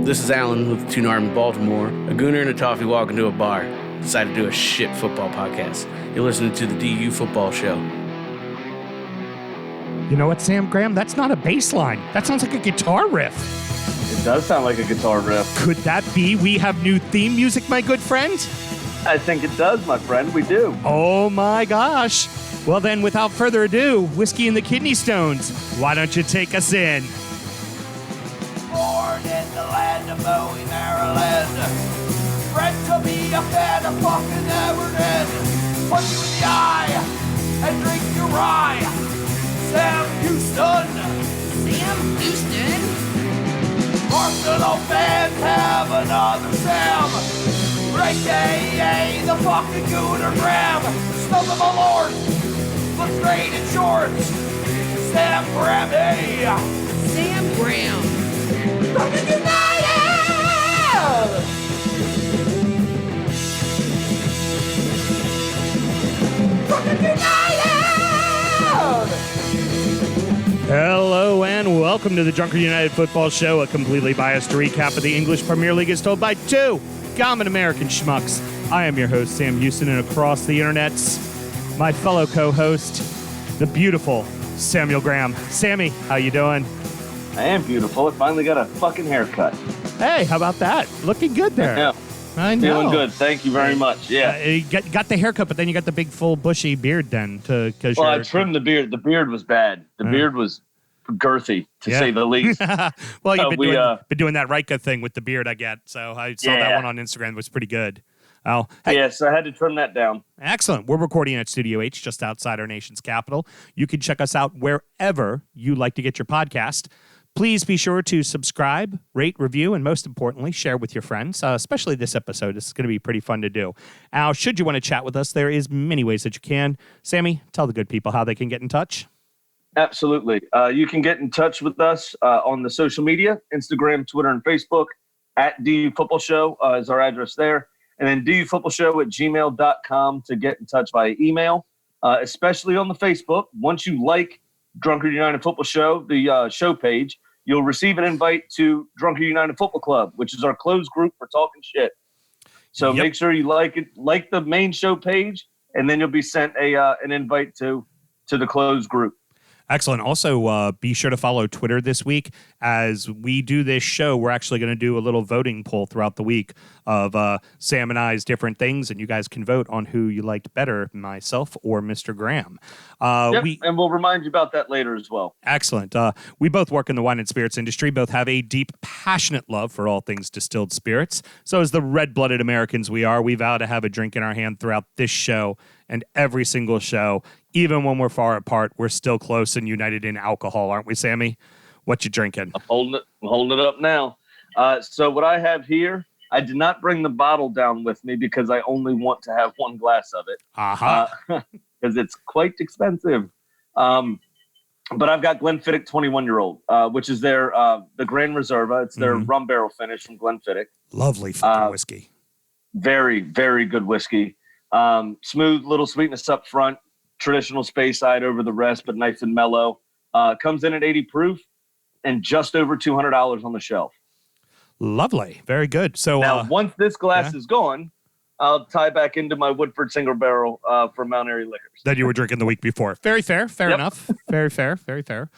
This is Alan with Tune Arm in Baltimore. A gooner and a toffee walk into a bar. Decided to do a shit football podcast. You're listening to the DU Football Show. You know what, Sam Graham? That's not a bass line. That sounds like a guitar riff. It does sound like a guitar riff. Could that be we have new theme music, my good friend? I think it does, my friend. We do. Oh my gosh. Well then, without further ado, Whiskey and the Kidney Stones, why don't you take us in? Born in the land of Bowie, Maryland. Bred to be a fan of fucking Everton. Punch you in the eye and drink your rye. Sam Houston. Sam Houston? Arsenal fans have another Sam. AKA the fucking Gooner Graham. Stump of a lord. Look straight in shorts. Sam Graham, hey. Sam Graham. Fucking United! Fucking United! Hello and welcome to the Drunkard United Football Show, a completely biased recap of the English Premier League as told by two common American schmucks. I am your host, Sam Houston, and across the internets, my fellow co-host, the beautiful Samuel Graham. Sammy, how you doing? I am beautiful. I finally got a fucking haircut. Hey, how about that? Looking good there. Yeah. I know. Feeling good. Thank you very much. Yeah. You got the haircut, but then you got the big, full, bushy beard then. Well, I trimmed the beard. The beard was bad. The beard was girthy, to say the least. Well, you've been doing that Rika thing with the beard, I get. So I saw that one on Instagram. It was pretty good. Oh, hey. Yes, I had to trim that down. Excellent. We're recording at Studio H, just outside our nation's capital. You can check us out wherever you like to get your podcast. Please be sure to subscribe, rate, review, and most importantly, share with your friends, especially this episode. This is going to be pretty fun to do. Now, should you want to chat with us, there is many ways that you can. Sammy, tell the good people how they can get in touch. Absolutely. You can get in touch with us on the social media, Instagram, Twitter, and Facebook. At DUfootballshow is our address there. And then DUfootballshow@gmail.com to get in touch via email, especially on the Facebook. Once you like Drunkard United Football Show, the show page, you'll receive an invite to Drunkard United Football Club, which is our closed group for talking shit. So make sure you like it, like the main show page, and then you'll be sent an invite to the closed group. Excellent. Also, be sure to follow Twitter this week. As we do this show, we're actually going to do a little voting poll throughout the week of Sam and I's different things, and you guys can vote on who you liked better, myself or Mr. Graham. And we'll remind you about that later as well. Excellent. We both work in the wine and spirits industry, both have a deep, passionate love for all things distilled spirits. So as the red-blooded Americans we are, we vow to have a drink in our hand throughout this show and every single show. Even when we're far apart, we're still close and united in alcohol, aren't we, Sammy? What you drinking? I'm holding it up now. So what I have here, I did not bring the bottle down with me because I only want to have one glass of it. Because it's quite expensive. But I've got Glenfiddich 21-year-old, which is their the Grand Reserva. It's their rum barrel finish from Glenfiddich. Lovely fucking whiskey. Very, very good whiskey. Smooth, little sweetness up front. Traditional Space Side over the rest, but nice and mellow. Comes in at 80 proof and just over $200 on the shelf. Lovely. Very good. So now, once this glass is gone, I'll tie back into my Woodford single barrel from Mount Airy Liquors. That you were drinking the week before. Very fair. Fair enough. Very fair. Very fair.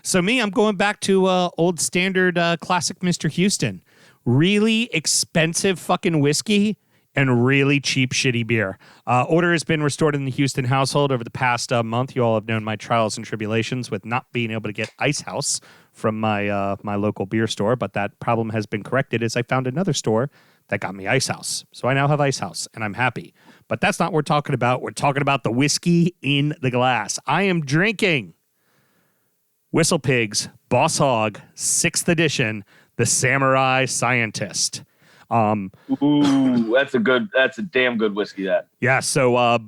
So me, I'm going back to old standard classic Mr. Houston. Really expensive fucking whiskey and really cheap, shitty beer. Order has been restored in the Houston household over the past month. You all have known my trials and tribulations with not being able to get Ice House from my my local beer store, but that problem has been corrected as I found another store that got me Ice House. So I now have Ice House, and I'm happy. But that's not what we're talking about. We're talking about the whiskey in the glass. I am drinking WhistlePig's Boss Hog 6th edition, the Samurai Scientist. Ooh, that's a damn good whiskey, that. Yeah, so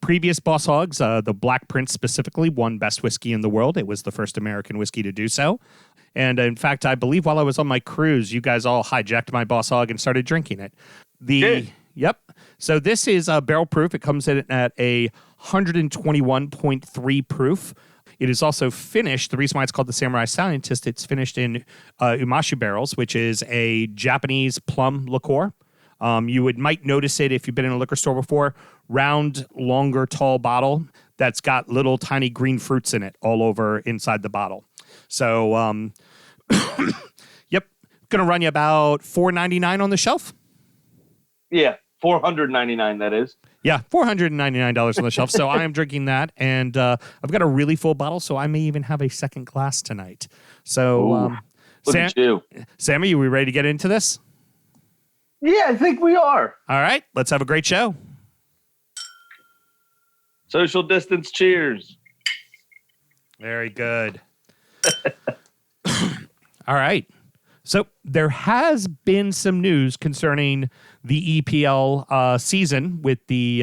previous Boss Hogs, the Black Prince specifically, won Best Whiskey in the World. It was the first American whiskey to do so. And in fact, I believe while I was on my cruise, you guys all hijacked my Boss Hog and started drinking it. Yep. So this is barrel proof. It comes in at a 121.3 proof. It is also finished. The reason why it's called the Samurai Scientist, it's finished in umashu barrels, which is a Japanese plum liqueur. You might notice it if you've been in a liquor store before. Round, longer, tall bottle that's got little tiny green fruits in it all over inside the bottle. So, yep, going to run you about $4.99 on the shelf. Yeah, $499, that is. Yeah, $499 on the shelf. So I am drinking that, and I've got a really full bottle, so I may even have a second glass tonight. So, look at you. Sammy, are we ready to get into this? Yeah, I think we are. All right, let's have a great show. Social distance cheers. Very good. All right. So there has been some news concerning the EPL season with the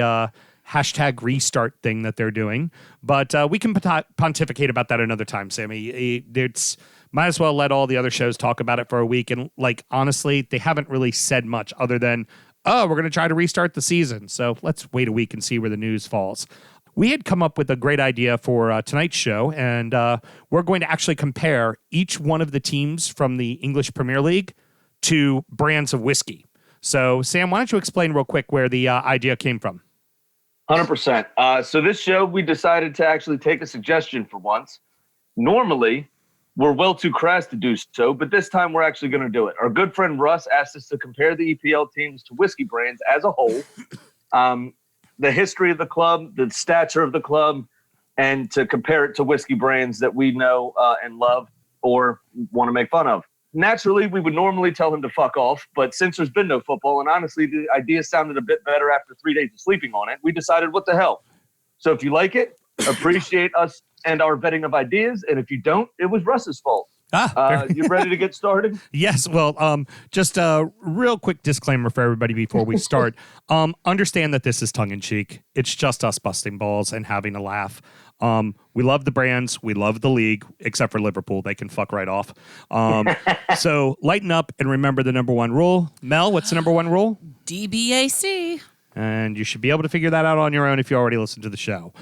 hashtag restart thing that they're doing. But we can pontificate about that another time, Sammy. It's might as well let all the other shows talk about it for a week. And like, honestly, they haven't really said much other than, oh, we're going to try to restart the season. So let's wait a week and see where the news falls. We had come up with a great idea for tonight's show, and we're going to actually compare each one of the teams from the English Premier League to brands of whiskey. So, Sam, why don't you explain real quick where the idea came from? 100%. So this show, we decided to actually take a suggestion for once. Normally, we're well too crass to do so, but this time we're actually going to do it. Our good friend Russ asked us to compare the EPL teams to whiskey brands as a whole. The history of the club, the stature of the club, and to compare it to whiskey brands that we know and love or want to make fun of. Naturally, we would normally tell him to fuck off, but since there's been no football, and honestly, the idea sounded a bit better after 3 days of sleeping on it, we decided, what the hell? So if you like it, appreciate us and our vetting of ideas, and if you don't, it was Russ's fault. You ready to get started? Yes. Well, just a real quick disclaimer for everybody before we start. Understand that this is tongue-in-cheek. It's just us busting balls and having a laugh. We love the brands. We love the league, except for Liverpool. They can fuck right off. So lighten up and remember the number one rule. Mel, what's the number one rule? DBAC. And you should be able to figure that out on your own if you already listened to the show.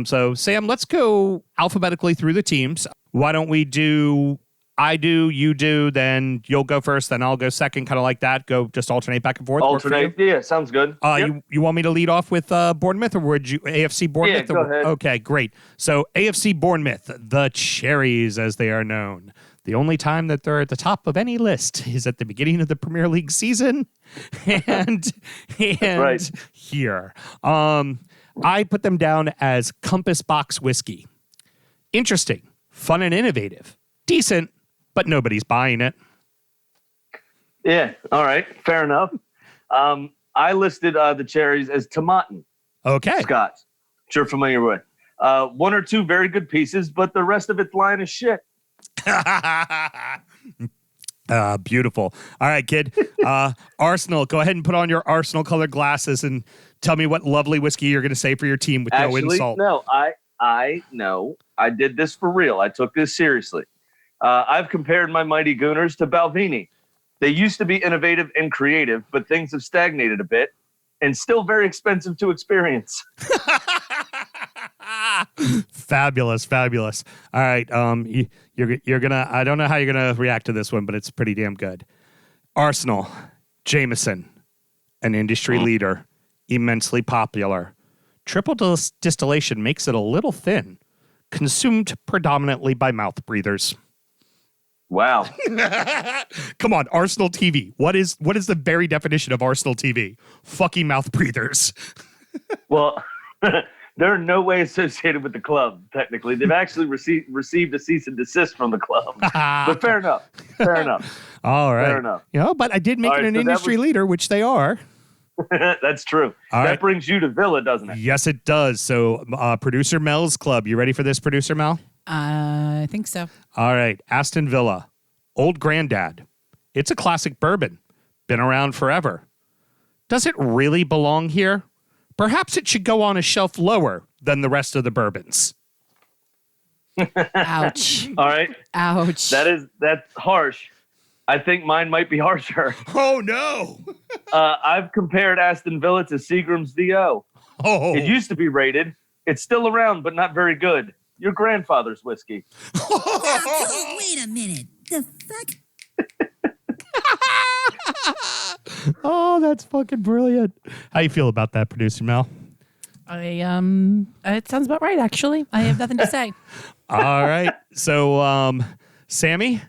So, Sam, let's go alphabetically through the teams. Why don't we do... I do, you do, then you'll go first, then I'll go second, kind of like that. Go just alternate back and forth. Alternate, yeah, sounds good. Yep. You want me to lead off with Bournemouth, or would you AFC Bournemouth? Yeah, go ahead. Okay, great. So AFC Bournemouth, the Cherries, as they are known. The only time that they're at the top of any list is at the beginning of the Premier League season, and right here. I put them down as Compass Box whiskey. Interesting, fun, and innovative. Decent. But nobody's buying it. Yeah, all right, fair enough. I listed the Cherries as Tomatin. Okay. Scotch, which you're familiar with. One or two very good pieces, but the rest of it's lying as shit. Beautiful. All right, kid. Arsenal, go ahead and put on your Arsenal-colored glasses and tell me what lovely whiskey you're going to say for your team with no insult. No, I know. I did this for real. I took this seriously. I've compared my Mighty Gooners to Balvenie. They used to be innovative and creative, but things have stagnated a bit and still very expensive to experience. Fabulous. All right, you're gonna. I don't know how you're gonna react to this one, but it's pretty damn good. Arsenal, Jameson, an industry leader, immensely popular. Triple distillation makes it a little thin, consumed predominantly by mouth breathers. Wow. Come on, Arsenal TV. What is the very definition of Arsenal TV? Fucking mouth breathers. Well, they're in no way associated with the club, technically. They've actually received a cease and desist from the club. But fair enough. All right. Fair enough. But I did make it an industry leader, which they are. That's true. That brings you to Villa, doesn't it? Yes, it does. So, Producer Mel's Club. You ready for this, Producer Mel? I think so. All right. Aston Villa. Old Granddad. It's a classic bourbon. Been around forever. Does it really belong here? Perhaps it should go on a shelf lower than the rest of the bourbons. Ouch. All right. Ouch. That's harsh. I think mine might be harsher. Oh, no. I've compared Aston Villa to Seagram's DO. Oh. It used to be rated. It's still around, but not very good. your grandfather's whiskey. Wait a minute. The fuck? Oh, that's fucking brilliant. How you feel about that, producer Mel? It sounds about right, actually. I have nothing to say. All right. So, Sammy,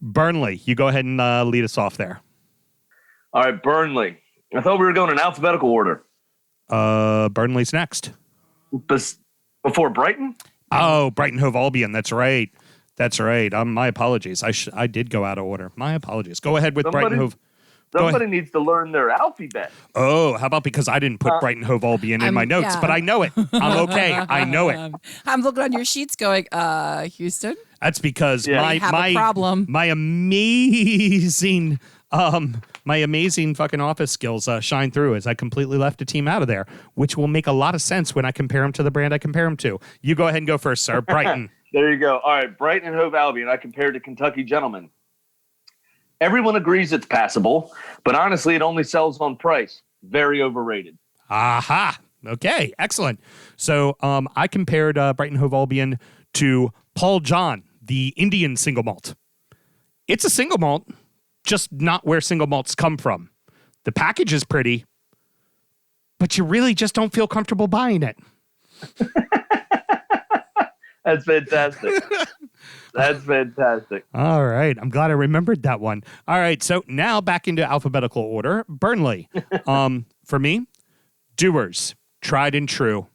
Burnley, you go ahead and lead us off there. All right, Burnley. I thought we were going in alphabetical order. Burnley's next. Before Brighton? Oh, Brighton Hove Albion. That's right. That's right. My apologies. I did go out of order. My apologies. Go ahead with Brighton Hove. Somebody needs to learn their alphabet. Oh, how about because I didn't put Brighton Hove Albion in my notes, but I know it. I'm okay. I know it. I'm looking on your sheets going, Houston? That's because have a problem. my amazing fucking office skills shine through as I completely left a team out of there, which will make a lot of sense when I compare them to the brand I compare them to. You go ahead and go first, sir. Brighton. There you go. All right, Brighton and Hove Albion. I compared to Kentucky Gentlemen. Everyone agrees it's passable, but honestly, it only sells on price. Very overrated. Aha. Okay, excellent. So I compared Brighton Hove Albion to Paul John, the Indian single malt. It's a single malt, just not where single malts come from. The package is pretty, but you really just don't feel comfortable buying it. That's fantastic. That's fantastic. All right. I'm glad I remembered that one. All right. So now back into alphabetical order. Burnley. For me, Doers, tried and true.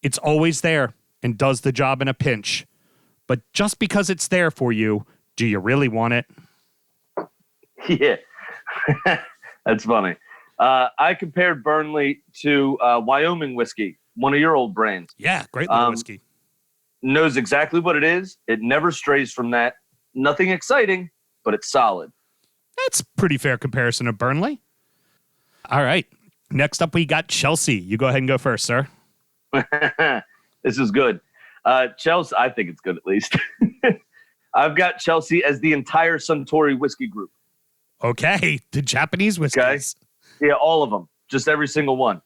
It's always there and does the job in a pinch. But just because it's there for you, do you really want it? Yeah. That's funny. I compared Burnley to Wyoming whiskey, one of your old brands. Yeah. Great little whiskey. Knows exactly what it is. It never strays from that. Nothing exciting, but it's solid. That's pretty fair comparison of Burnley. All right. Next up, we got Chelsea. You go ahead and go first, sir. This is good. Chelsea, I think it's good at least. I've got Chelsea as the entire Suntory whiskey group. Okay. The Japanese whiskeys. Okay. Yeah, all of them. Just every single one.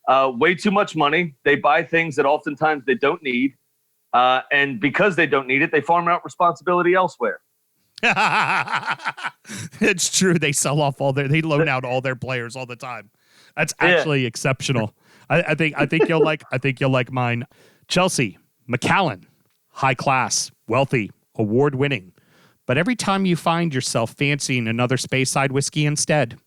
Way too much money. They buy things that oftentimes they don't need. And because they don't need it, they farm out responsibility elsewhere. It's true. They they loan out all their players all the time. That's actually exceptional. I think you'll like mine. Chelsea, Macallan, high class, wealthy, award winning. But every time you find yourself fancying another Speyside whiskey instead.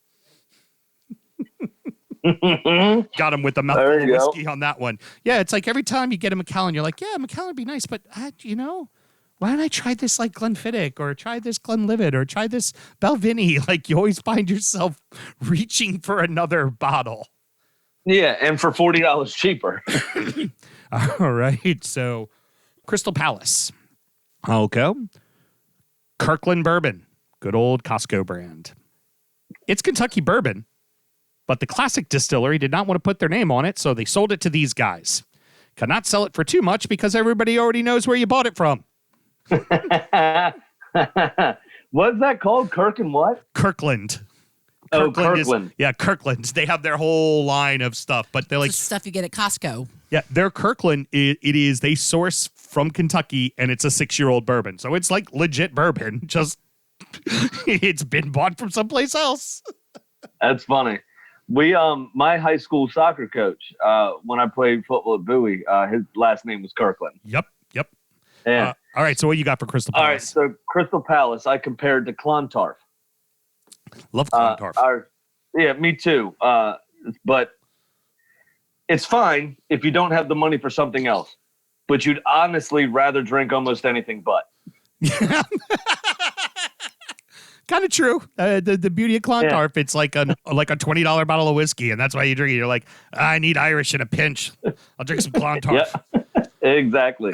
Got him with the mouthful of whiskey on that one. Yeah, it's like every time you get a Macallan, you're like, yeah, Macallan would be nice, but why don't I try this like Glenfiddich or try this Glenlivet or try this Balvenie? Like you always find yourself reaching for another bottle. Yeah, and for $40 cheaper. All right, so Crystal Palace. I'll go. Kirkland Bourbon, good old Costco brand. It's Kentucky bourbon. But the classic distillery did not want to put their name on it, so they sold it to these guys. Could not sell it for too much because everybody already knows where you bought it from. What's that called? Kirkland what? Kirkland. Kirkland. Kirkland. They have their whole line of stuff, but they're like... It's the stuff you get at Costco. Yeah, their Kirkland, it is, they source from Kentucky, and it's a 6-year-old bourbon. So it's like legit bourbon, just it's been bought from someplace else. That's funny. We my high school soccer coach, when I played football at Bowie, his last name was Kirkland. Yep. Yeah. All right, so what you got for Crystal Palace? All right, so Crystal Palace, I compared to Clontarf. Love Clontarf. Yeah, me too. But it's fine if you don't have the money for something else. But you'd honestly rather drink almost anything but. Yeah. Kind of true. The beauty of Clontarf, it's like a $20 bottle of whiskey, and that's why you drink it. You're like, I need Irish in a pinch. I'll drink some Clontarf. Yeah, exactly.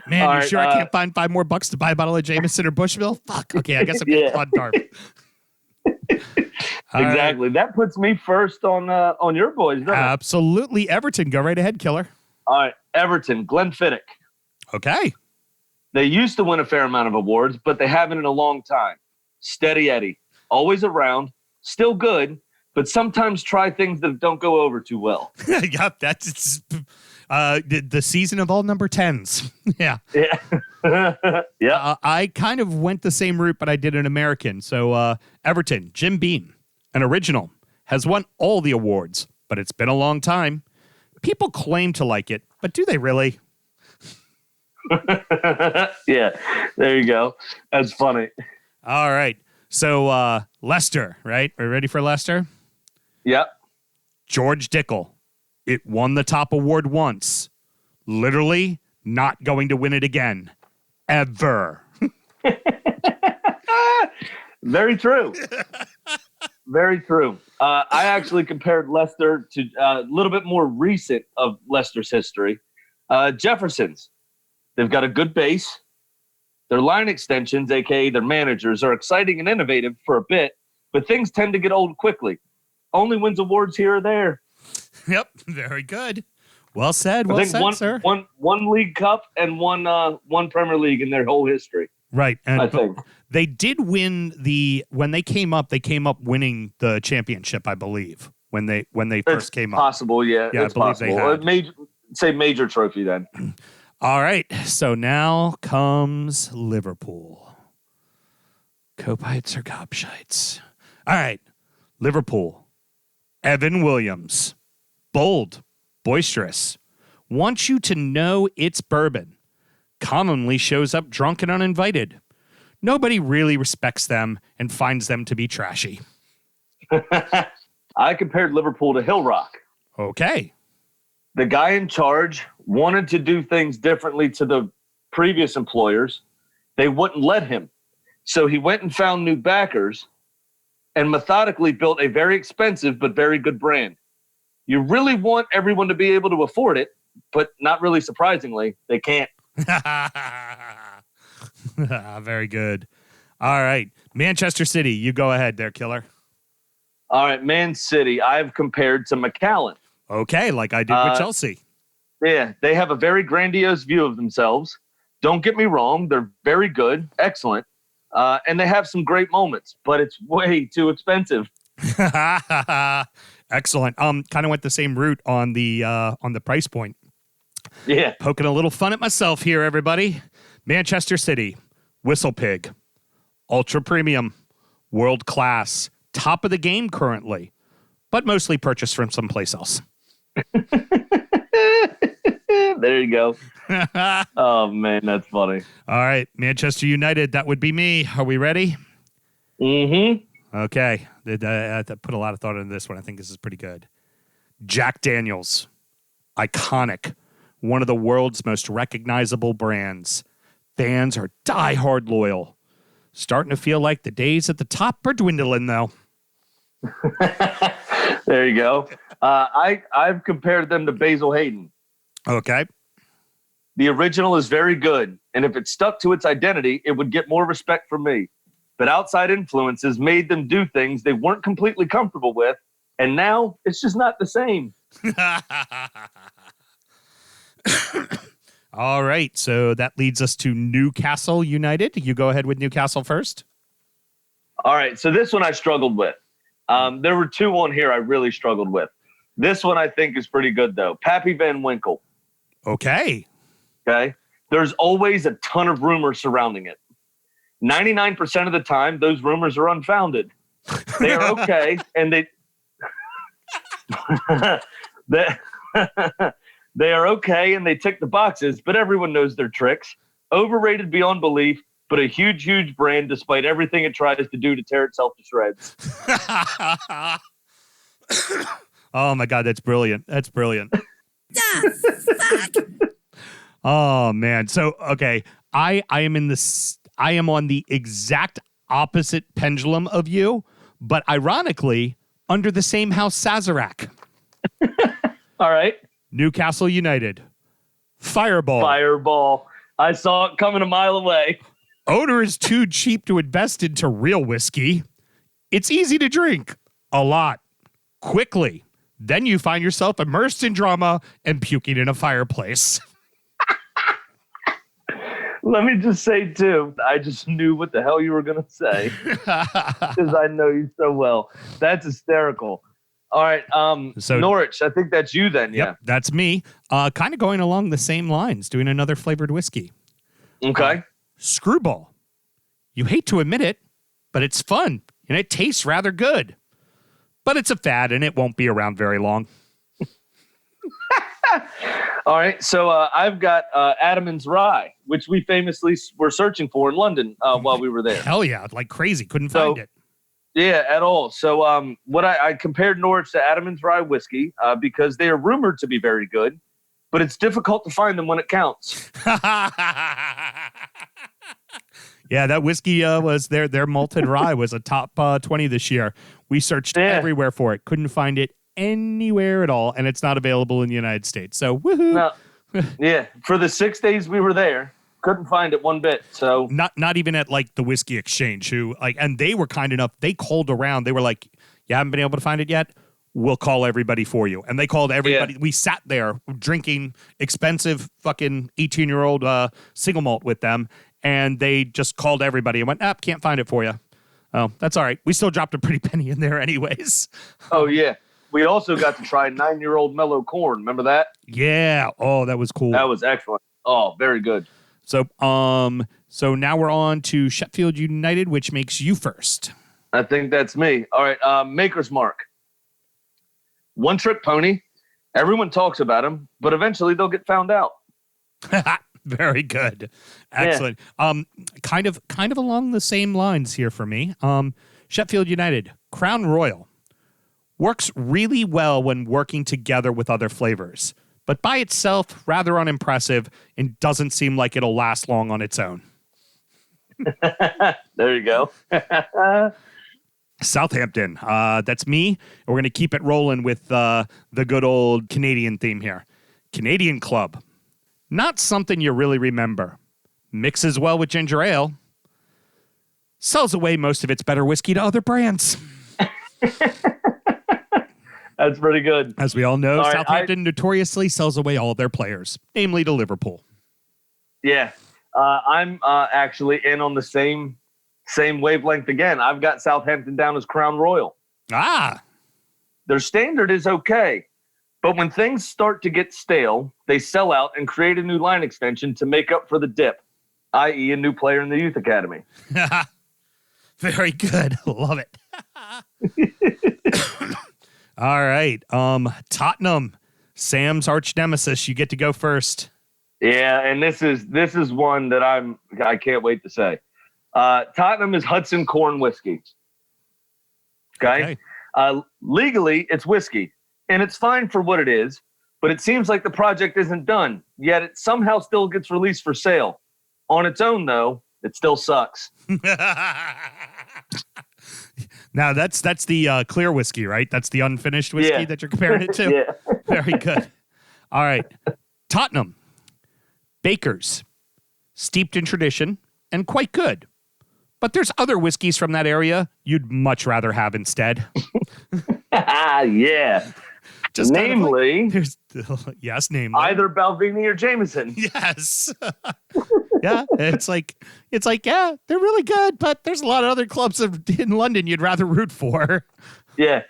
Man, you sure I can't find $5 more to buy a bottle of Jameson or Bushmill? Fuck. Okay, I guess I'm getting Clontarf. Exactly. Right. That puts me first on your boys, doesn't it? Absolutely. Everton, go right ahead, killer. All right, Everton, Glenfiddich. Okay. They used to win a fair amount of awards, but they haven't in a long time. Steady Eddie, always around, still good, but sometimes try things that don't go over too well. Yep, that's The season of all number 10s. Yeah. Yeah. Yeah. I kind of went the same route, but I did an American. So Everton, Jim Beam, an original, has won all the awards, but it's been a long time. People claim to like it, but do they really? Yeah. There you go. That's funny. All right. So Leicester, right? Are you ready for Leicester? Yep. George Dickel. It won the top award once. Literally not going to win it again. Ever. Very true. Very true. I actually compared Leicester to a little bit more recent of Leicester's history. Jefferson's. They've got a good base. Their line extensions, a.k.a. their managers, are exciting and innovative for a bit, but things tend to get old quickly. Only wins awards here or there. Yep. Very good. Well said. I Well think said, sir. one League Cup and one Premier League in their whole history. Right. And I think. they did win when they came up winning the championship, I believe, when they first came up. Possible, yeah. Yeah, it's I believe they possible. had. Major trophy then. All right. So now comes Liverpool. Copites or Gobshites? All right. Liverpool. Evan Williams. Bold. Boisterous. Wants you to know it's bourbon. Commonly shows up drunk and uninvited. Nobody really respects them and finds them to be trashy. I compared Liverpool to Hill Rock. Okay. The guy in charge wanted to do things differently to the previous employers. They wouldn't let him. So he went and found new backers and methodically built a very expensive but very good brand. You really want everyone to be able to afford it, but not really surprisingly, they can't. Very good. All right. Manchester City, you go ahead there, killer. All right, Man City, I've compared to Macallan. Okay, like I did with Chelsea. Yeah, they have a very grandiose view of themselves. Don't get me wrong. They're very good, excellent, and they have some great moments, but it's way too expensive. Excellent. Kind of went the same route on the price point. Yeah. Poking a little fun at myself here, everybody. Manchester City, WhistlePig, ultra premium, world class, top of the game currently, but mostly purchased from someplace else. There you go. Oh, man, that's funny. All right, Manchester United, that would be me. Are we ready? Mm-hmm. Okay. I put a lot of thought into this one. I think this is pretty good. Jack Daniels, iconic, one of the world's most recognizable brands. Fans are diehard loyal. Starting to feel like the days at the top are dwindling, though. There you go. I've compared them to Basil Hayden. Okay. The original is very good, and if it stuck to its identity, it would get more respect from me. But outside influences made them do things they weren't completely comfortable with, and now it's just not the same. All right, so that leads us to Newcastle United. You go ahead with Newcastle first. All right, so this one I struggled with. There were two on here I really struggled with. This one I think is pretty good, though. Pappy Van Winkle. Okay. Okay? There's always a ton of rumors surrounding it. 99% of the time, those rumors are unfounded. They are okay, and they are okay, and they tick the boxes, but everyone knows their tricks. Overrated beyond belief, but a huge, huge brand despite everything it tries to do to tear itself to shreds. Oh, my God, that's brilliant. That's brilliant. The fuck? Oh, man. So, okay, I am on the exact opposite pendulum of you, but ironically, under the same house Sazerac. All right. Newcastle United. Fireball. Fireball. I saw it coming a mile away. Owner is too cheap to invest into real whiskey. It's easy to drink. A lot. Quickly. Then you find yourself immersed in drama and puking in a fireplace. Let me just say, too, I just knew what the hell you were going to say because I know you so well. That's hysterical. All right. So- Norwich, I think that's you then. Yep, that's me. Kind of going along the same lines, doing another flavored whiskey. Yeah. Okay. Screwball. You hate to admit it, but it's fun and it tastes rather good. But it's a fad and it won't be around very long. All right. So I've got Adam's Rye, which we famously were searching for in London while we were there. Hell yeah, like crazy. Couldn't find it. Yeah, at all. So what I compared Norwich to Adam's Rye Whiskey because they are rumored to be very good, but it's difficult to find them when it counts. Yeah, that whiskey was their malted rye was a top 20 this year. We searched everywhere for it. Couldn't find it anywhere at all, and it's not available in the United States. So, woohoo. No, yeah, for the 6 days we were there, couldn't find it one bit. So not even at like the Whiskey Exchange, and they were kind enough. They called around. They were like, "You haven't been able to find it yet? We'll call everybody for you." And they called everybody. Yeah. We sat there drinking expensive fucking 18-year-old single malt with them, and they just called everybody and went, "Can't find it for you." Oh, that's all right. We still dropped a pretty penny in there, anyways. Oh yeah. We also got to try 9-year-old mellow corn. Remember that? Yeah. Oh, that was cool. That was excellent. Oh, very good. So, so now we're on to Sheffield United, which makes you first. I think that's me. All right. Maker's Mark. One trick pony. Everyone talks about him, but eventually they'll get found out. Very good. Excellent. Yeah. Kind of along the same lines here for me. Sheffield United, Crown Royal. Works really well when working together with other flavors, but by itself, rather unimpressive and doesn't seem like it'll last long on its own. There you go. Southampton. That's me. And we're going to keep it rolling with the good old Canadian theme here. Canadian Club. Not something you really remember. Mixes well with ginger ale. Sells away most of its better whiskey to other brands. That's pretty good. As we all know, all Southampton notoriously sells away all their players, namely to Liverpool. Yeah. I'm actually in on the same wavelength again. I've got Southampton down as Crown Royal. Ah. Their standard is okay, but when things start to get stale, they sell out and create a new line extension to make up for the dip, i.e. a new player in the youth academy. Very good. Love it. All right. Tottenham, Sam's arch nemesis. You get to go first. Yeah, and this is one that I can't wait to say. Tottenham is Hudson corn whiskey. Okay. Legally, it's whiskey, and it's fine for what it is, but it seems like the project isn't done, yet it somehow still gets released for sale. On its own, though, it still sucks. Now, that's the clear whiskey, right? That's the unfinished whiskey that you're comparing it to? Yeah. Very good. All right. Tottenham. Bakers. Steeped in tradition and quite good. But there's other whiskeys from that area you'd much rather have instead. Yeah. Just namely, yes, namely. Either Balvenie or Jameson. Yes. Yeah, it's like, yeah, they're really good, but there's a lot of other clubs in London you'd rather root for. Yeah.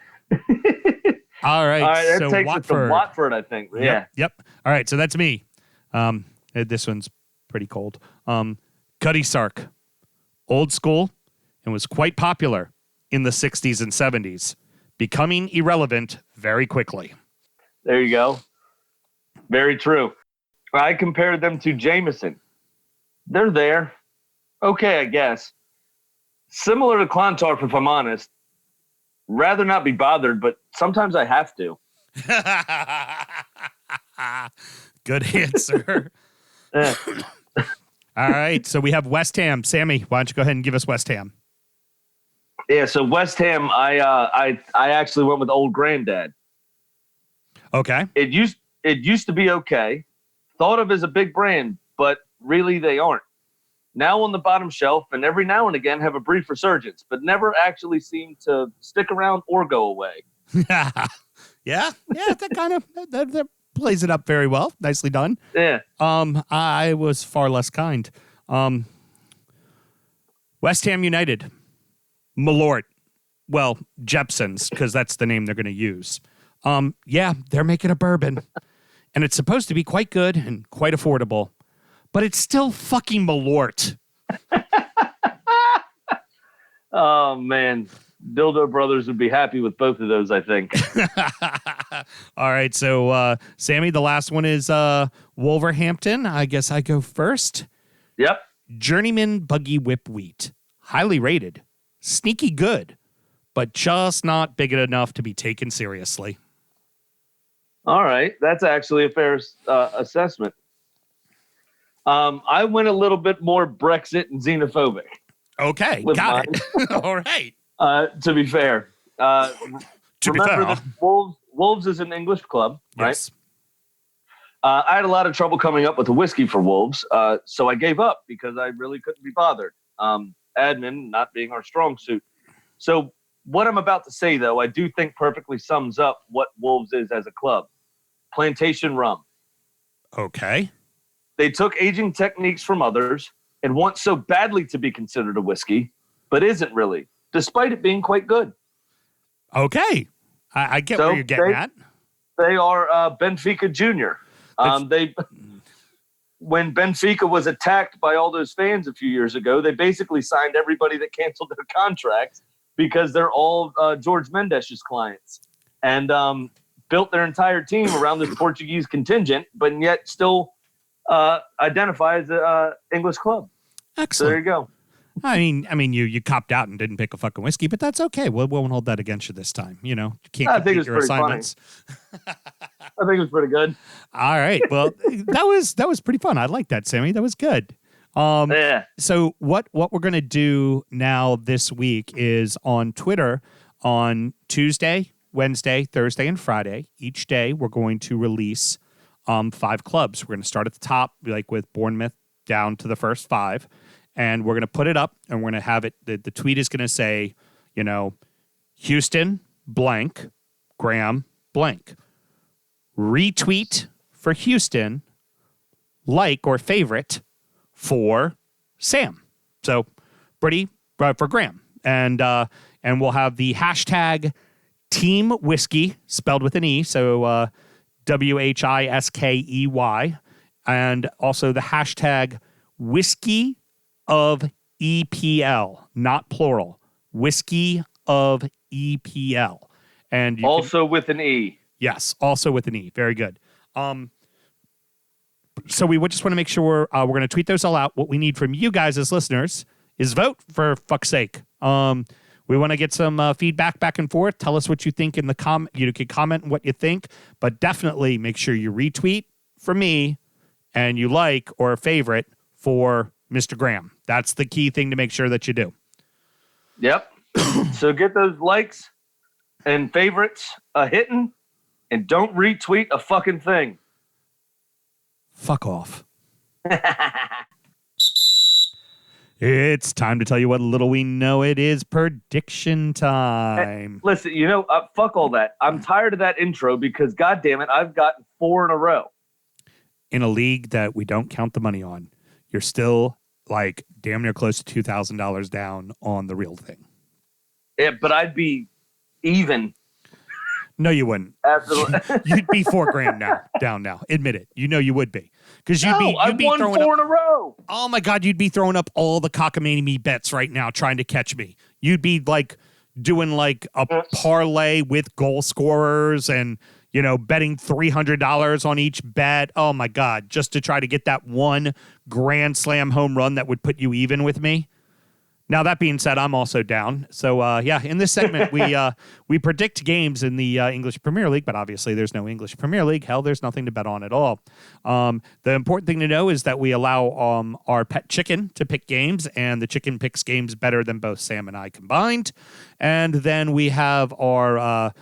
All right. That so takes Watford. it to Watford, I think. Yeah. Yep. All right. So that's me. This one's pretty cold. Cuddy Sark, old school, and was quite popular in the 60s and 70s, becoming irrelevant very quickly. There you go. Very true. I compared them to Jameson. They're there. Okay, I guess. Similar to Clontarf, if I'm honest. Rather not be bothered, but sometimes I have to. Good answer. All right, so we have West Ham. Sammy, why don't you go ahead and give us West Ham? Yeah, so West Ham, I actually went with Old Granddad. Okay. It used to be okay. Thought of as a big brand, but really they aren't. Now on the bottom shelf, and every now and again have a brief resurgence, but never actually seem to stick around or go away. Yeah, that kind of that plays it up very well. Nicely done. Yeah. I was far less kind. West Ham United, Malort, well, Jepson's, because that's the name they're going to use. Yeah, they're making a bourbon. And it's supposed to be quite good and quite affordable. But it's still fucking Malort. Oh, man. Dildo Brothers would be happy with both of those, I think. All right, so Sammy, the last one is Wolverhampton. I guess I go first. Yep. Journeyman Buggy Whip Wheat. Highly rated. Sneaky good, but just not big enough to be taken seriously. All right. That's actually a fair assessment. I went a little bit more Brexit and xenophobic. Okay, with got mine. it. All right. To be fair. Remember that Wolves is an English club, right? Yes. I had a lot of trouble coming up with a whiskey for Wolves, so I gave up because I really couldn't be bothered. Admin not being our strong suit. So what I'm about to say, though, I do think perfectly sums up what Wolves is as a club. Plantation rum. Okay. They took aging techniques from others and want so badly to be considered a whiskey, but isn't really, despite it being quite good. Okay. I get where you're getting at. They are Benfica Junior. When Benfica was attacked by all those fans a few years ago, they basically signed everybody that canceled their contracts because they're all George Mendes's clients, and built their entire team around this Portuguese contingent, but yet still identify as an English club. Excellent. So there you go. I mean, you copped out and didn't pick a fucking whiskey, but that's okay. We won't hold that against you this time. You know, you can't complete your assignments. I think it was pretty good. All right. Well, that was pretty fun. I like that, Sammy. That was good. Yeah. So what we're gonna do now this week is on Twitter on Tuesday, Wednesday, Thursday, and Friday. Each day we're going to release 5 clubs. We're gonna start at the top, like with Bournemouth, down to the first 5. And we're going to put it up, and we're going to have it. The tweet is going to say, you know, Huston blank, Graham blank. Retweet for Huston, like or favorite for Sam. So pretty for Graham, and we'll have the hashtag Team Whiskey spelled with an E, so WHISKEY, and also the hashtag Whiskey of EPL, not plural. Whiskey of EPL. And also with an E. Yes, also with an E. Very good. So we would just want to make sure we're going to tweet those all out. What we need from you guys as listeners is vote, for fuck's sake. We want to get some feedback back and forth. Tell us what you think in the comment. You can comment what you think, but definitely make sure you retweet for me and you like or favorite for Mr. Graham. That's the key thing to make sure that you do. Yep. So get those likes and favorites hitting, and don't retweet a fucking thing. Fuck off. It's time to tell you what little we know. It is prediction time. Hey, listen, fuck all that. I'm tired of that intro because, goddamn it, I've gotten 4 in a row. In a league that we don't count the money on, you're still like damn near close to $2,000 down on the real thing. Yeah, but I'd be even. No, you wouldn't. Absolutely. You'd be $4,000 down now. Admit it. You know you would be. Because you'd be won throwing 4 up, in a row. Oh my God, you'd be throwing up all the cockamamie bets right now trying to catch me. You'd be like doing like a parlay with goal scorers and, betting $300 on each bet. Oh my God, just to try to get that one grand slam home run that would put you even with me. Now, that being said, I'm also down. So, in this segment, we predict games in the English Premier League, but obviously there's no English Premier League. Hell, there's nothing to bet on at all. The important thing to know is that we allow our pet chicken to pick games, and the chicken picks games better than both Sam and I combined. And then we have a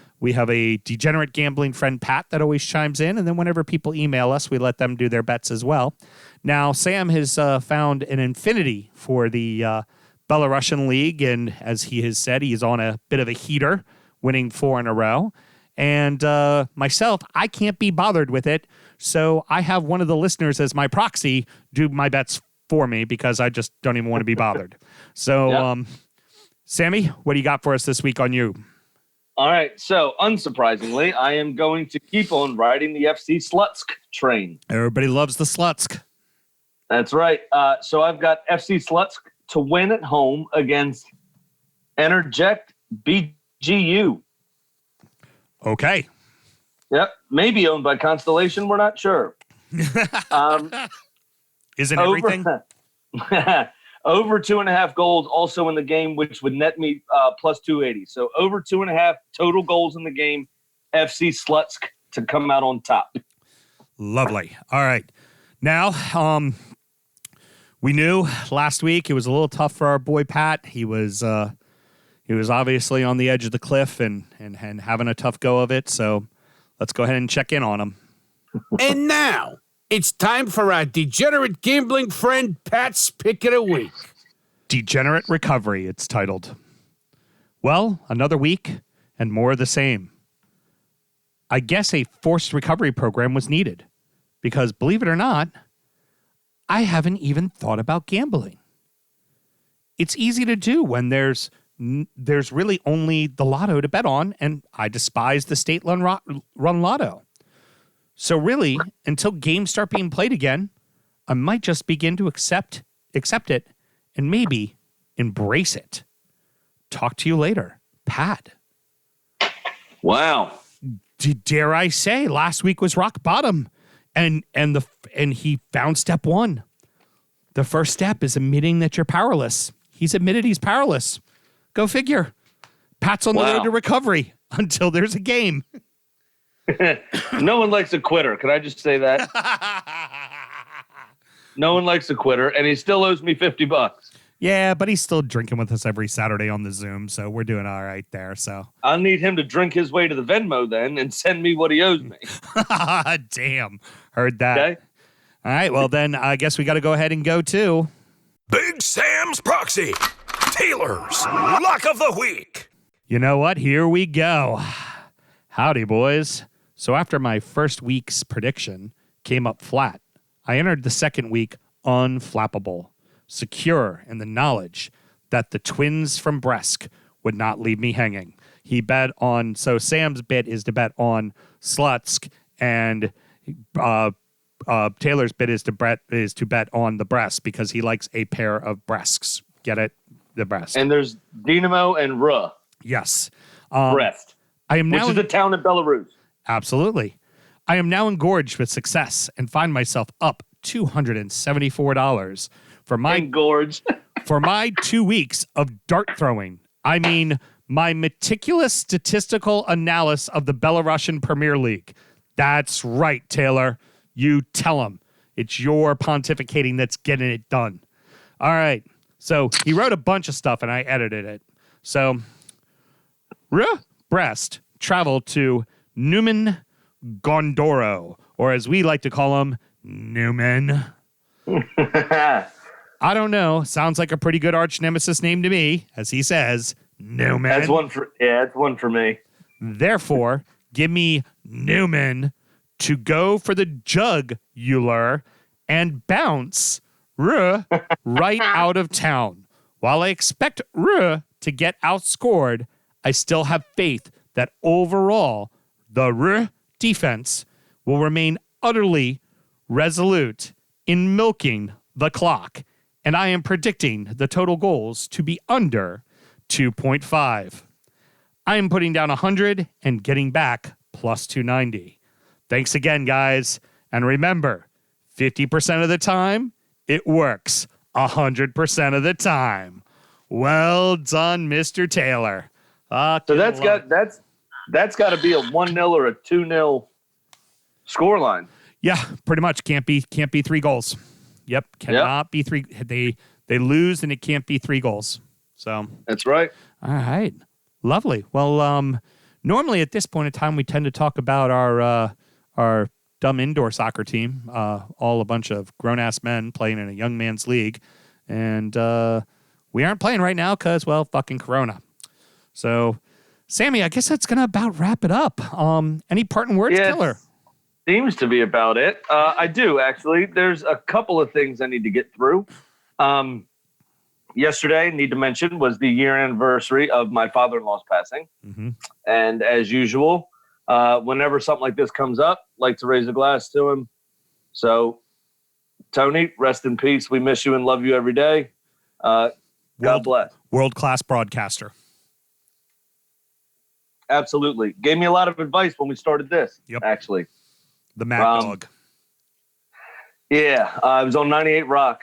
degenerate gambling friend, Pat, that always chimes in. And then whenever people email us, we let them do their bets as well. Now, Sam has found an infinity for the Belarusian League, and as he has said, he is on a bit of a heater, winning 4 in a row. And myself, I can't be bothered with it, so I have one of the listeners as my proxy do my bets for me because I just don't even want to be bothered. So, yep. Sammy, what do you got for us this week on you? All right. So, unsurprisingly, I am going to keep on riding the FC Slutsk train. Everybody loves the Slutsk. That's right. So, I've got FC Slutsk to win at home against Energect BGU. Okay. Yep. Maybe owned by Constellation. We're not sure. Isn't everything? Over 2.5 goals also in the game, which would net me plus 280. So over 2.5 total goals in the game. FC Slutsk to come out on top. Lovely. All right. Now, we knew last week it was a little tough for our boy Pat. He was obviously on the edge of the cliff and having a tough go of it. So let's go ahead and check in on him. And now, it's time for our degenerate gambling friend Pat's Pick of the Week. Degenerate Recovery, it's titled. Well, another week and more of the same. I guess a forced recovery program was needed because, believe it or not, I haven't even thought about gambling. It's easy to do when there's really only the lotto to bet on, and I despise the state-run lotto. So really, until games start being played again, I might just begin to accept it and maybe embrace it. Talk to you later, Pat. Wow. Dare I say, last week was rock bottom, and he found step one. The first step is admitting that you're powerless. He's admitted he's powerless. Go figure. Pat's on the road to recovery until there's a game. No one likes a quitter. Can I just say that? No one likes a quitter, and he still owes me $50. Yeah, but he's still drinking with us every Saturday on the Zoom, so we're doing all right there. So I'll need him to drink his way to the Venmo then and send me what he owes me. Damn. Heard that. Okay. All right, well then I guess we got to go ahead and go to Big Sam's Proxy, Taylor's Lock of the Week. You know what? Here we go. Howdy, boys. So after my first week's prediction came up flat, I entered the second week unflappable, secure in the knowledge that the twins from Bresk would not leave me hanging. He bet on, so Sam's bit is to bet on Slutsk, and Taylor's bit is to bet on the breast because he likes a pair of breasts. Get it? The breast. And there's Dynamo and Ruh. Yes. Breast. I am now which is a town in Belarus. Absolutely. I am now engorged with success and find myself up $274 for my 2 weeks of dart throwing. I mean, my meticulous statistical analysis of the Belarusian Premier League. That's right, Taylor. You tell him. It's your pontificating that's getting it done. All right. So he wrote a bunch of stuff and I edited it. So, Brest traveled to Newman Gondoro, or as we like to call him, Newman. I don't know. Sounds like a pretty good arch nemesis name to me, as he says, Newman. That's one for me. Therefore, give me Newman to go for the jugular and bounce right out of town. While I expect to get outscored, I still have faith that overall the defense will remain utterly resolute in milking the clock, and I am predicting the total goals to be under 2.5. I am putting down 100 and getting back plus 290. Thanks again, guys. And remember, 50% of the time, it works 100% of the time. Well done, Mr. Taylor. So that's got to be a 1-0 or a 2-0 scoreline. Yeah, pretty much. Can't be 3 goals. Yep, cannot be 3. They lose and it can't be 3 goals. So that's right. All right, lovely. Well, normally at this point in time, we tend to talk about our dumb indoor soccer team, all a bunch of grown ass men playing in a young man's league, and we aren't playing right now because, well, fucking Corona. So, Sammy, I guess that's gonna about wrap it up. Any parting words, Killer? Seems to be about it. I do, actually. There's a couple of things I need to get through. yesterday, need to mention, was the year anniversary of my father-in-law's passing. Mm-hmm. And as usual, whenever something like this comes up, like to raise a glass to him. So, Tony, rest in peace. We miss you and love you every day. God bless. World-class broadcaster. Absolutely. Gave me a lot of advice when we started this, actually. The Mad Dog. Yeah, I was on 98 Rock,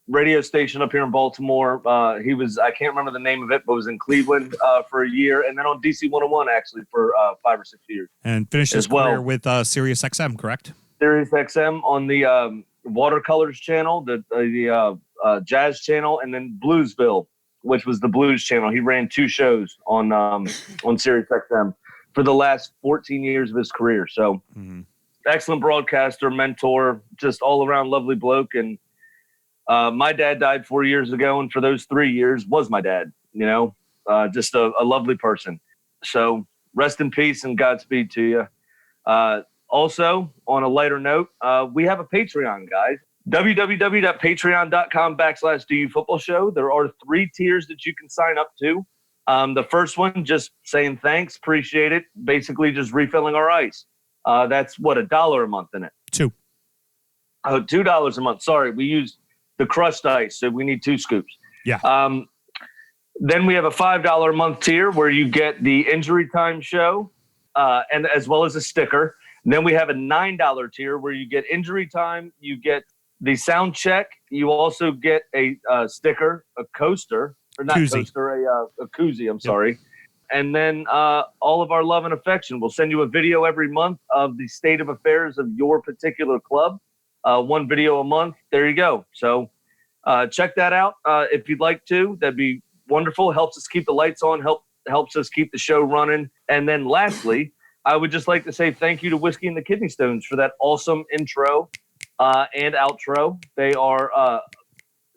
radio station up here in Baltimore. He was, I can't remember the name of it, but was in Cleveland for a year, and then on DC 101 actually for 5 or 6 years. And finished his career with Sirius XM, correct? Sirius XM on the Watercolors channel, the Jazz channel, and then Bluesville, which was the Blues channel. He ran 2 shows on Sirius XM for the last 14 years of his career. So excellent broadcaster, mentor, just all around lovely bloke. And my dad died 4 years ago, and for those 3 years was my dad, just a lovely person. So rest in peace and Godspeed to you. Also, on a lighter note, we have a Patreon, guys. www.patreon.com/DUfootballshow. There are 3 tiers that you can sign up to. The first one, just saying thanks, appreciate it. Basically, just refilling our ice. That's what, $1 a month in it? $2. Oh, $2 a month. Sorry, we used the crushed ice, so we need 2 scoops. Yeah. Then we have a $5 a month tier where you get the Injury Time show, and as well as a sticker. And then we have a $9 tier where you get Injury Time, you get the sound check, you also get a sticker, a coaster, or not koozie. Coaster, a koozie. I'm sorry. And then all of our love and affection. We'll send you a video every month of the state of affairs of your particular club. 1 video a month. There you go. So check that out if you'd like to. That'd be wonderful. Helps us keep the lights on. Helps us keep the show running. And then lastly, I would just like to say thank you to Whiskey and the Kidney Stones for that awesome intro and outro. They are,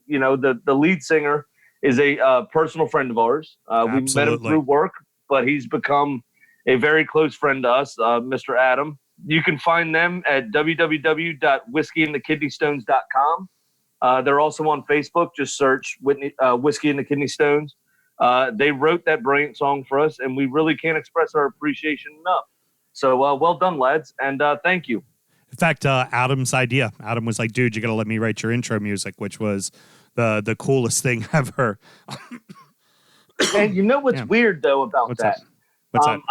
the lead singer is a personal friend of ours. We met him through work, but he's become a very close friend to us, Mr. Adam. You can find them at www.whiskeyandthekidneystones.com. They're also on Facebook. Just search Whiskey and the Kidney Stones. They wrote that brilliant song for us, and we really can't express our appreciation enough. So well done, lads, and thank you. In fact, Adam's idea. Adam was like, dude, you got to let me write your intro music, which was the coolest thing ever. And you know what's weird, though, about What's that? What's that?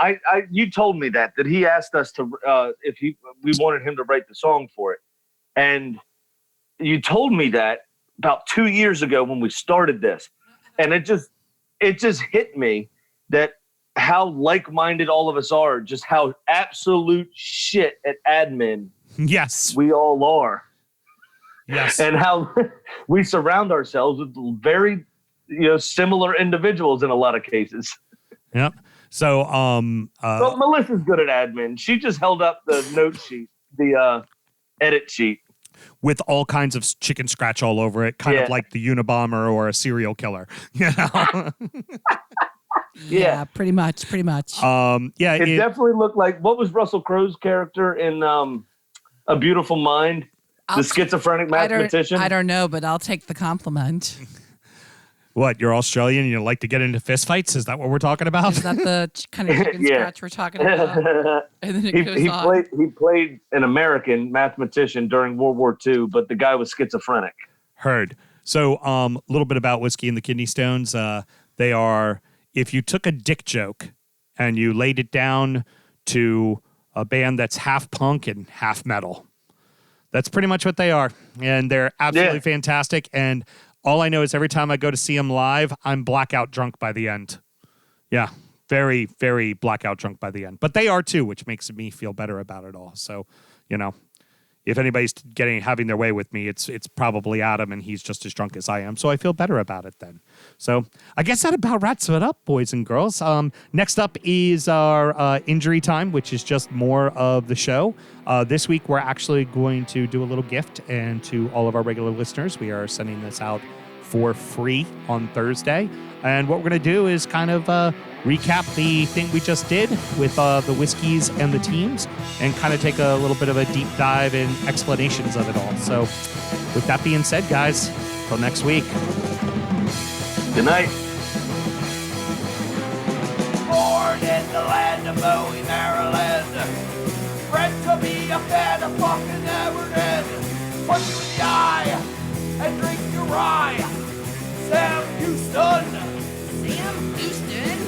You told me that he asked us to if we wanted him to write the song for it. And you told me that about 2 years ago when we started this. And it just hit me that how like-minded all of us are, just how absolute shit at admin we all are. Yes. And how we surround ourselves with very similar individuals in a lot of cases. Yep. So but Melissa's good at admin. She just held up the note sheet, the edit sheet. With all kinds of chicken scratch all over it, kind of like the Unabomber or a serial killer. Yeah, pretty much. It definitely looked like, what was Russell Crowe's character in A Beautiful Mind? The schizophrenic mathematician? I don't know, but I'll take the compliment. What, you're Australian and you like to get into fistfights? Is that what we're talking about? Is that the kind of chicken scratch we're talking about? And then it goes on. He played an American mathematician during World War II, but the guy was schizophrenic. Heard. So a little bit about Whiskey and the Kidney Stones. They are, if you took a dick joke and you laid it down to a band that's half punk and half metal. That's pretty much what they are. And they're absolutely fantastic. And all I know is every time I go to see them live, I'm blackout drunk by the end. Yeah, very, very blackout drunk by the end. But they are too, which makes me feel better about it all. So, if anybody's having their way with me, it's probably Adam, and he's just as drunk as I am. So I feel better about it then. So I guess that about wraps it up, boys and girls. Next up is our Injury Time, which is just more of the show. This week, we're actually going to do a little gift, and to all of our regular listeners, we are sending this out for free on Thursday. And what we're going to do is kind of recap the thing we just did with the whiskeys and the teams, and kind of take a little bit of a deep dive in explanations of it all. So with that being said, guys, till next week. Good night. Born in the land of Bowie, Maryland. Bred to be a fan of fucking Everton. Punch you in the eye and drink your rye. Sam Houston. Sam Houston?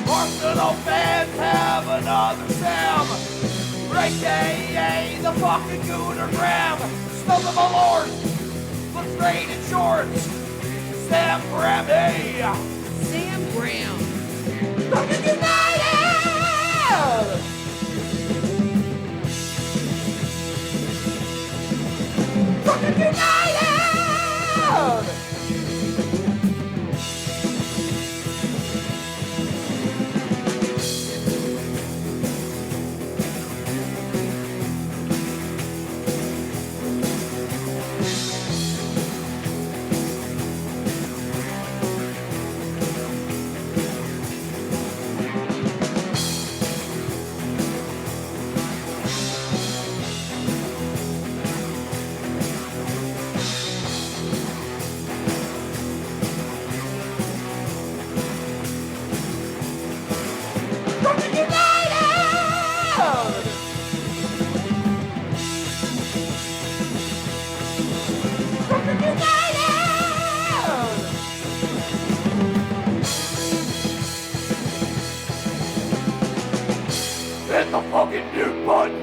Arsenal fans have another Sam. AKA the fucking Gooner Graham. Stump of a lord. Looks great in shorts. Sam Graham, hey. Sam Graham. Fucking United! Fucking United! Hit the fucking mute button!